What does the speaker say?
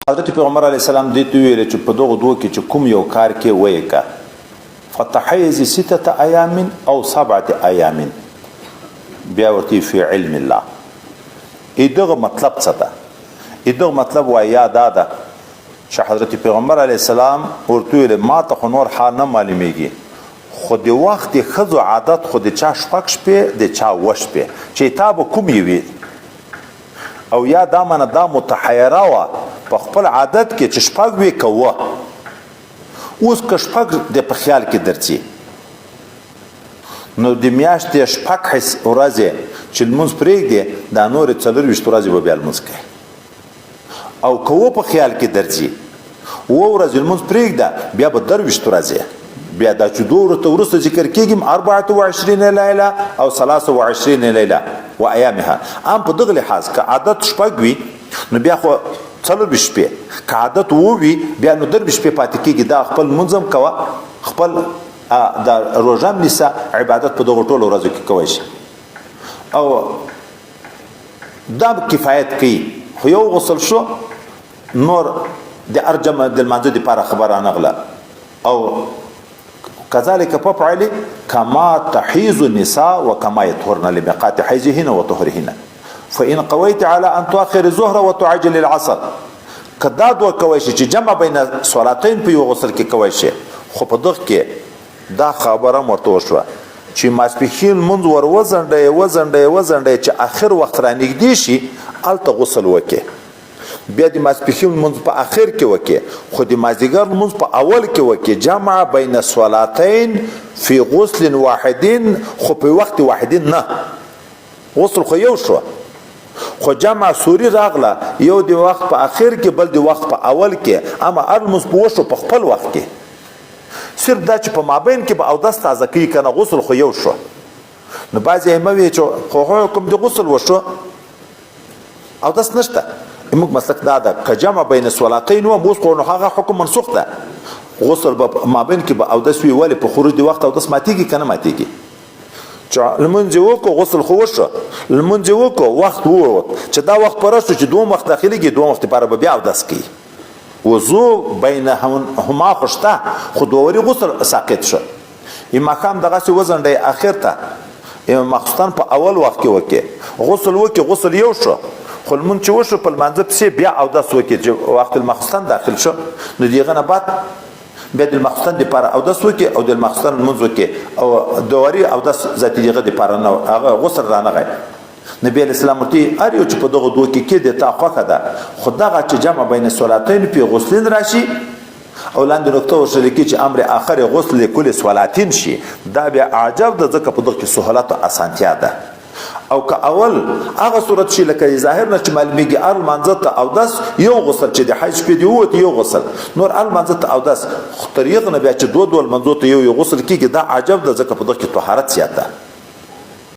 حضرت پیغمبر علیه السلام دې ته ویل چې په دغه دوه کې چې کوم یو کار کې وایې کا فتحیز 6 ایام او 7 ایام بیا ورته فی علم الله دغه مطلب څه ده؟ دغه مطلب وایا دا ده چې حضرت پیغمبر علیه السلام ورته ویل ما ته نور حال نه معلومیږي خو د وخت خزو عادت خو د چا شپږ شپې د چا وش شپې چې تا به کوم وي او یا دا منه دا متحیره وا په خپل عادت کې چې شپږ وي کوه اوس که شپږ د په خیال کې درځي نو د میاشتې شپږ حس ورځې چې لمونځ پرېږدي دا نورې 24 ورځې به بیا لمونځ کوي او کوه په خیال کې درځي اوه ورځې لمونځ پرېږده بیا به 23 ورځې بیا دا چې دوه ورځې وروسته ذکر کېږي 24 لیله او 23 لیله و ایامها ام په دغه لحاظ که عادت شپږ وي نو بیا خو 24 شپې که عادت ووي بیا نو 23 شپې پاتې کېږي دا خپل منظم کوه خپل د روژه نیسه عبادت په دغو ټولو ورځو کې کوی شي او دا کفایت کوي خو یو غسل شو نور د ارجم د لمانځه دپاره خبر رانغله او كذلك فافعل كما تحيز النساء وكما يطهرن لميقات حيزهن وطهرهن فإن قويت على أن تؤخر الظهر وتعجل العصر کداد وکوي چې جمع بین صلاتین په یو غسل کې کوي شي خو په دغه کې دا خبره مرته وشوه چې ماسپخیل منځ ور وزنډي چې اخر وخت را نږدې شي الته غسل وکي بیا د ماسپخیل منځ په اخر کې وکي خو د مازیګر منځ په اول کې وکي جمع بین صلاتین فی غسل واحدین خو په وخت واحدین نه غسل خو یو شو خو جمع سوری راغله یو د وخت په اخر کې بل د وخت په اول کې اما ارمز په وشو په خپل وخت کې صرف دا چې په مابین کې به اودس تازه کوي کنه غسل خو یو شو نو بعضې ایمه چې خو حکم د غسل وشو اودس نشته موږ مسلک دا ده که جمع بین صلاتین و اوس خو نو هغه حکم منسوخ ده غسل به مابین کې به اودس وي ولې په خروج د وخت اودس ماتېږي که نه ماتېږي چې لمونځ یې وکړو غسل خو وشو لمونځ یې وکړو وخت ووت چې دا وخت پوره شو چې دوم وخت داخلېږي دوم وخت لپاره به بیا اودس کوي وضو بینهما خو شته خو دووري غسل ساقط شو ماښام دغسې وزنډی اخر ته مخصوصا په اول وخت کې وکړي غسل وکړي غسل یو شو خو لمونځ چې وشو په لمانځه پسې بیا اودس وکړي چې وخت المخصوصا داخل شو نو د هغه نه بعد بیا د المخصوصا دپاره اودس وکړي او د المخصوصا لمونځ وکړي او دواري اودس ذاتي د هغه دپاره نه هغه غسل رانغی نبی علیه السلام ورته هر یو چې په دغه دوه کې کېدی تا خوښه ده خو دغه چې جمع بین صلاتین فی غسلین راشي او لاندې نقطه ورسره لیکي چې امر آخر غسل لکل صلاتین شي دا بیا عجب ده ځکه په دغه کې سهولت او اسانتیا ده او که اول هغه صورت شي لکه ظاهر نه چې معلومیږي ار لمانځه ته اودس یو غسل چې د حج شپې دې ووت یو غسل نور ار لمانځه ته اودس خو تر هغه نه بیا چې دوه لمانځو ته یو غسل کېږي دا عجب ده ځکه په دغه کې طهارت زیات ده